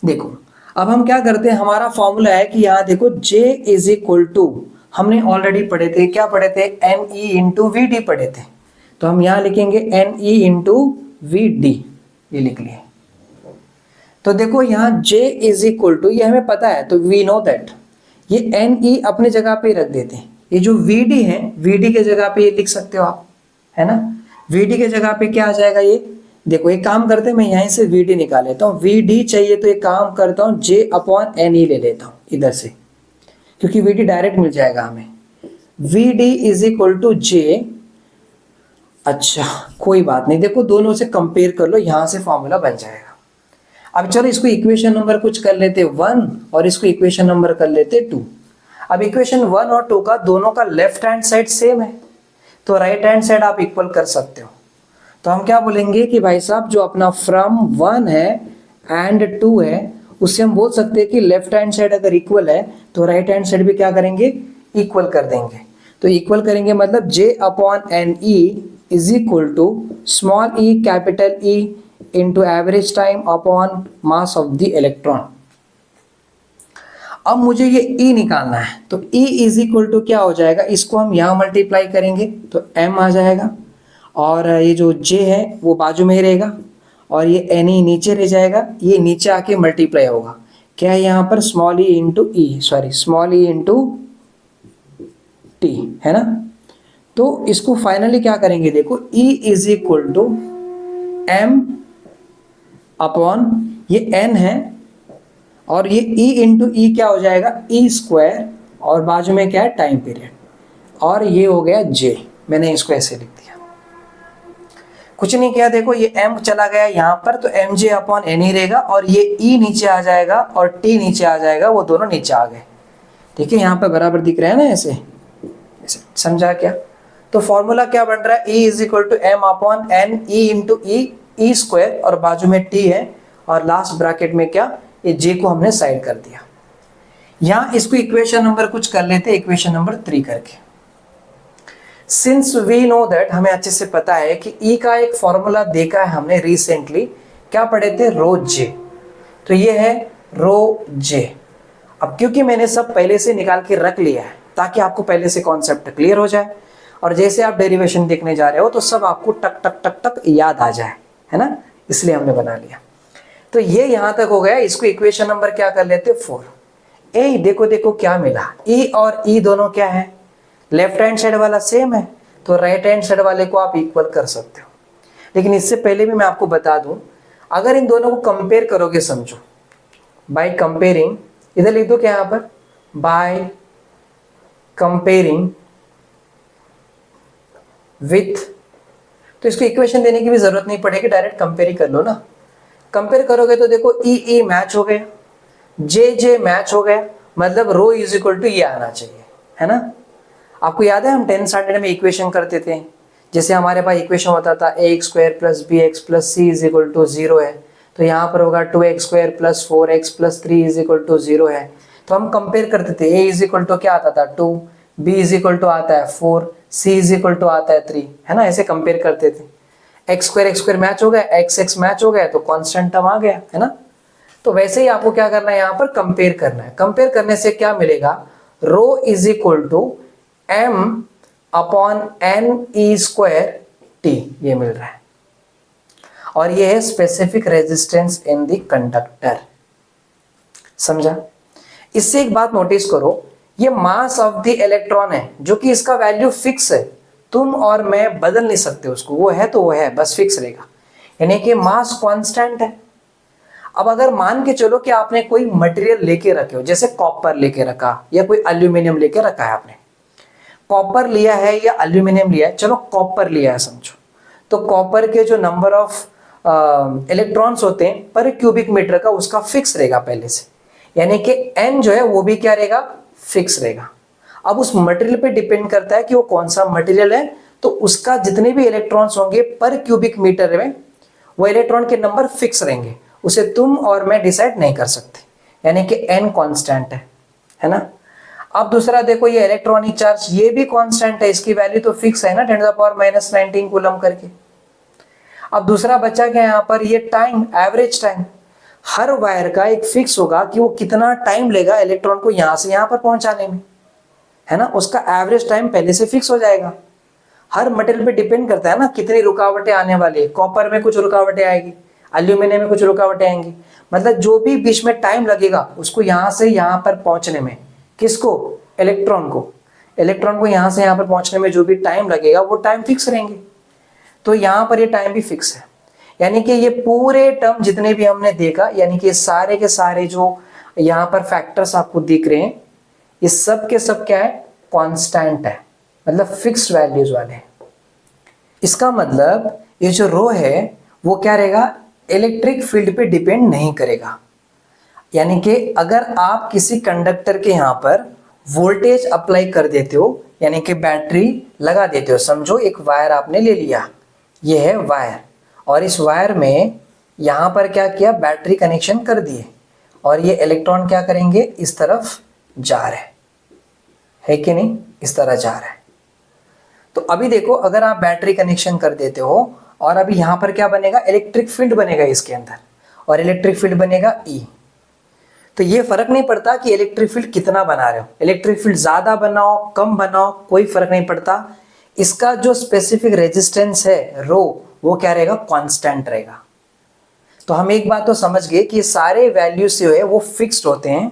देखो अब हम क्या करते हैं, हमारा फॉर्मूला है कि यहाँ देखो J इज इक्वल टू, हमने ऑलरेडी पढ़े थे, क्या पढ़े थे? N E into V D पढ़े थे। तो हम यहाँ लिखेंगे N E into V D, ये लिख लिए। तो देखो यहाँ J इज इक्वल टू, ये हमें पता है, तो वी नो दैट ये एन ई अपने जगह पे रख देते हैं। ये जो वी डी है, वी डी के जगह पे ये लिख सकते हो आप, है ना? वी डी के जगह पे क्या आ जाएगा? ये देखो एक काम करते हैं, मैं यहीं से वी डी निकाल लेता हूँ। वी डी चाहिए तो एक काम करता हूँ, J अपॉन एन ई ले लेता हूँ इधर से, क्योंकि वी डी डायरेक्ट मिल जाएगा हमें। V D is equal to J, अच्छा कोई बात नहीं, देखो दोनों से कंपेयर कर लो, यहां से फॉर्मूला बन जाएगा। अब चलो इसको इक्वेशन नंबर कुछ कर लेते 1 और इसको इक्वेशन नंबर कर लेते 2। अब इक्वेशन 1 और 2 का दोनों का लेफ्ट हैंड साइड सेम है, तो राइट हैंड साइड आप इक्वल कर सकते हो। तो हम क्या बोलेंगे कि भाई साहब जो अपना फ्रॉम 1 है एंड 2 है, उससे हम बोल सकते हैं कि लेफ्ट हैंड साइड अगर इक्वल है तो राइट हैंड साइड भी क्या करेंगे? इक्वल कर देंगे। तो इक्वल करेंगे मतलब J upon N E is equal to small E capital E into average time upon mass of the electron. अब मुझे ये E निकालना है, तो E इज इक्वल टू क्या हो जाएगा? इसको हम यहाँ मल्टीप्लाई करेंगे तो M आ जाएगा, और ये जो J है वो बाजू में ही रहेगा, और ये NE नीचे रह जाएगा, ये नीचे आके मल्टीप्लाई होगा। क्या है यहाँ पर? Small E into E, sorry small E into T, है ना? तो इसको फाइनली क्या करेंगे? देखो E is equal to M upon ये N है, और ये E इंटू ई क्या हो जाएगा? E स्क्वायर, और बाजू में क्या है? टाइम पीरियड, और ये हो गया J। मैंने इसको ऐसे लिख दिया, कुछ नहीं किया। देखो ये M चला गया यहाँ पर, तो एम जे अपॉन एन ही रहेगा, और ये E नीचे आ जाएगा और T नीचे आ जाएगा, वो दोनों नीचे आ गए। ठीक है, यहाँ पर बराबर दिख रहा है ना, ऐसे ऐसे, समझा क्या? तो फॉर्मूला क्या बन रहा है? E is equal to M upon N E into E square, और बाजू में T है, और लास्ट ब्रैकेट में क्या? ये J को हमने साइड कर दिया। यहां इसको इक्वेशन नंबर कुछ कर लेते हैं, इक्वेशन नंबर 3 करके। सिंस वी नो दैट, हमें अच्छे से पता है कि E का एक फॉर्मूला देखा है हमने रिसेंटली, क्या पढ़े थे? रो J। तो ये है रो J। अब क्योंकि मैंने सब पहले से निकाल के रख लिया है, ताकि आपको पहले से कॉन्सेप्ट क्लियर हो जाए, और जैसे आप डेरिवेशन देखने जा रहे हो तो सब आपको टक टक टक टक याद आ जाए, है ना? इसलिए हमने बना लिया। तो ये यहां तक हो गया। इसको इक्वेशन नंबर क्या कर लेते? 4। ए देखो देखो क्या मिला, E और E दोनों क्या है? लेफ्ट हैंड साइड वाला सेम है, तो राइट हैंड साइड वाले को आप इक्वल कर सकते हो। लेकिन इससे पहले भी मैं आपको बता दूं, अगर इन दोनों को कंपेयर करोगे, समझो बाय कंपेयरिंग, इधर लिख दो क्या यहाँ पर? बाय कंपेयरिंग विथ, तो इसको इक्वेशन देने की भी जरूरत नहीं पड़ेगी, डायरेक्ट कंपेयर ही कर लो ना। कंपेयर करोगे तो देखो ई ई मैच हो गया, जे जे मैच हो गया, मतलब रो इज इक्वल टू ये आना चाहिए, है ना? आपको याद है हम 10th स्टैंडर्ड में इक्वेशन करते थे, जैसे हमारे पास इक्वेशन होता था ax square plus B X plus C is equal to 0 है, तो यहाँ पर होगा 2x square plus 4x plus 3 is equal to 0 है। तो हम कंपेयर करते थे, a इज इक्वल टू क्या आता था? 2, b इज इक्वल टू आता है 4, c इज इक्वल टू आता है 3, है ना? ऐसे कंपेयर करते थे। एक्स स्क्वायर मैच हो गया, एक्स एक्स मैच हो गया, तो कांस्टेंट टर्म आ गया, है ना? तो वैसे ही आपको क्या करना है? यहाँ पर कंपेयर करना है। कंपेयर करने से क्या मिलेगा? Rho is equal to M upon N E square T, ये मिल रहा है, और ये है specific resistance in the conductor. समझा? इससे एक बात नोटिस करो, ये मास ऑफ द इलेक्ट्रॉन है, जो कि इसका वैल्यू फिक्स है, तुम और मैं बदल नहीं सकते उसको, वो है तो वो है, बस फिक्स रहेगा, यानी कि मास कांस्टेंट है। अब अगर मान के चलो कि आपने कोई मटेरियल लेके रखे हो, जैसे कॉपर लेके रखा या कोई एल्यूमिनियम लेके रखा है, आपने कॉपर लिया है या एल्यूमिनियम लिया है, चलो कॉपर लिया है समझो, तो कॉपर के जो नंबर ऑफ इलेक्ट्रॉन्स होते हैं पर क्यूबिक मीटर का, उसका फिक्स रहेगा पहले से, यानी कि n जो है वो भी क्या रहेगा, फिक्स रहेगा। अब उस मटेरियल पे डिपेंड करता है कि वो कौन सा मटेरियल है, तो उसका जितने भी इलेक्ट्रॉन्स होंगे पर क्यूबिक मीटर में वो इलेक्ट्रॉन के नंबर फिक्स रहेंगे, उसे तुम और मैं डिसाइड नहीं कर सकते, यानी कि n कांस्टेंट है ना। अब दूसरा देखो, ये इलेक्ट्रॉनिक चार्ज ये भी कांस्टेंट है, इसकी वैल्यू तो फिक्स है ना, 10⁻⁻19 कूलम करके। अब दूसरा बचा क्या यहाँ पर, ये टाइम, एवरेज टाइम। हर वायर का एक फिक्स होगा कि वो कितना टाइम लेगा इलेक्ट्रॉन को यहां से यहां पर पहुंचाने में, है ना, उसका एवरेज टाइम पहले से फिक्स हो जाएगा। हर मटेरियल पे डिपेंड करता है ना कितनी रुकावटें आने वाली है, कॉपर में कुछ रुकावटें आएगी, एल्यूमिनियम में कुछ रुकावटें आएंगी, मतलब जो भी बीच में टाइम लगेगा उसको यहां से यहां पर पहुंचने में, किसको, इलेक्ट्रॉन को यहां से यहां पर पहुंचने में जो भी टाइम लगेगा वो टाइम फिक्स रहेंगे। तो यहां पर ये टाइम भी फिक्स है, यानी कि ये पूरे टर्म जितने भी हमने देखा, यानी कि सारे के सारे जो यहां पर फैक्टर्स आपको दिख रहे हैं, ये सब के सब क्या है, कांस्टेंट है, मतलब फिक्स्ड वैल्यूज वाले हैं। इसका मतलब ये जो रो है वो क्या रहेगा, इलेक्ट्रिक फील्ड पे डिपेंड नहीं करेगा। यानी कि अगर आप किसी कंडक्टर के यहां पर वोल्टेज अप्लाई कर देते हो, यानी कि बैटरी लगा देते हो, समझो एक वायर आपने ले लिया, ये है वायर, और इस वायर में यहां पर क्या किया, बैटरी कनेक्शन कर दिए, और ये इलेक्ट्रॉन क्या करेंगे, इस तरफ जा रहे है कि नहीं, इस तरह जा रहा है। तो अभी देखो, अगर आप बैटरी कनेक्शन कर देते हो और अभी यहां पर क्या बनेगा, इलेक्ट्रिक फील्ड बनेगा इसके अंदर, और इलेक्ट्रिक फील्ड बनेगा E। तो ये फर्क नहीं पड़ता कि इलेक्ट्रिक फील्ड कितना बना रहे हो, इलेक्ट्रिक फील्ड ज्यादा बनाओ कम बनाओ कोई फर्क नहीं पड़ता, इसका जो स्पेसिफिक रेजिस्टेंस है रो वो क्या रहेगा, कांस्टेंट रहेगा। तो हम एक बात तो समझ गए कि सारे वैल्यूज जो है वो फिक्स्ड होते हैं,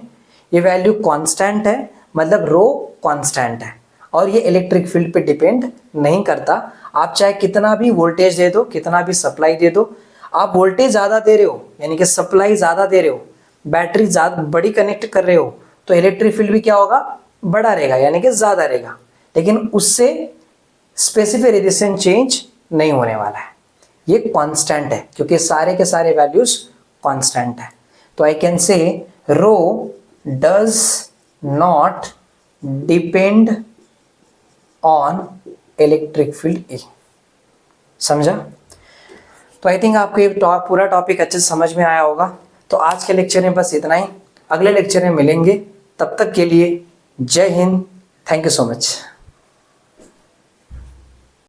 ये वैल्यू कांस्टेंट है, मतलब रो कांस्टेंट है, और ये इलेक्ट्रिक फील्ड पे डिपेंड नहीं करता। आप चाहे कितना भी वोल्टेज दे दो, कितना भी सप्लाई दे दो, आप वोल्टेज ज्यादा दे रहे हो यानी कि सप्लाई ज्यादा दे रहे हो, बैटरी ज्यादा बड़ी कनेक्ट कर रहे हो, तो इलेक्ट्रिक फील्ड भी क्या होगा, बड़ा रहेगा, यानी कि ज्यादा रहेगा, लेकिन उससे स्पेसिफिक रेजिस्टेंस चेंज नहीं होने वाला है, ये कांस्टेंट है, क्योंकि सारे के सारे वैल्यूज कांस्टेंट है। तो I can say rho does not depend on electric field E। समझा? तो आई थिंक आपको ये पूरा टॉपिक अच्छे से समझ में आया होगा। तो आज के लेक्चर में बस इतना ही, अगले लेक्चर में मिलेंगे, तब तक के लिए जय Hind, thank you so much.